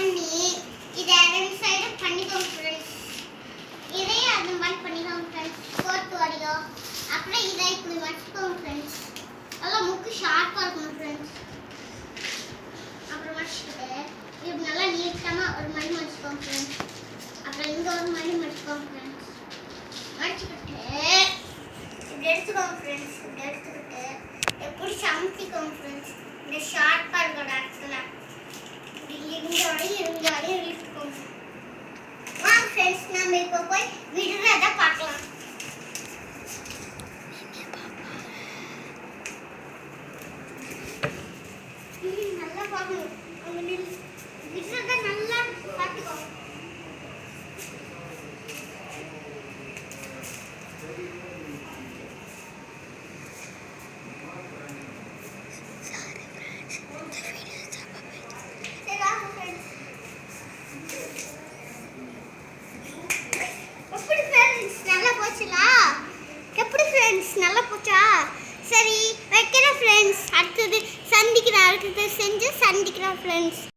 பண்ணி இதை ரெண்டு சைடும் பண்ணிக்கோங்க ஃப்ரெண்ட்ஸ். இதையே அது மாதிரி பண்ணிக்கோங்க ஃப்ரெண்ட்ஸ். கோர்த்து வரையோ அப்புறம் இதை இப்படி வச்சுக்கோங்க ஃப்ரெண்ட்ஸ். நல்லா முக்கு ஷார்ப்பாக இருக்கணும் ஃப்ரெண்ட்ஸ். அப்புறம் வச்சுக்கிட்டு இப்படி நல்லா நீட்டமாக ஒரு மணி வச்சுக்கோங்க ஃப்ரெண்ட்ஸ். அப்புறம் இங்கே ஒரு மணி வச்சுக்கோங்க ஃப்ரெண்ட்ஸ். வச்சுக்கிட்டு இப்படி எடுத்துக்கோங்க ஃப்ரெண்ட்ஸ். இப்படி எடுத்துக்கிட்டு எப்படி சமைச்சிக்கோங்க ஃப்ரெண்ட்ஸ். இந்த ஷார்ப்பாக இருக்கிற இடத்துல இருந்து வரையும் இழுத்துக்கோங்க. வாங்க ஃப்ரெண்ட்ஸ், நம்ம இப்போ போய் விடுறத பார்க்கலாம். நல்லா பார்க்கணும். அவங்க விடுறத நல்லா பார்த்துக்கோங்க. எப்படி ஃப்ரெண்ட்ஸ் நல்லா போச்சா? சரி வைக்கிறேன் ஃப்ரெண்ட்ஸ். அடுத்தது சந்திக்கிறேன். அடுத்தது செஞ்சு சந்திக்கிறேன் ஃப்ரெண்ட்ஸ்.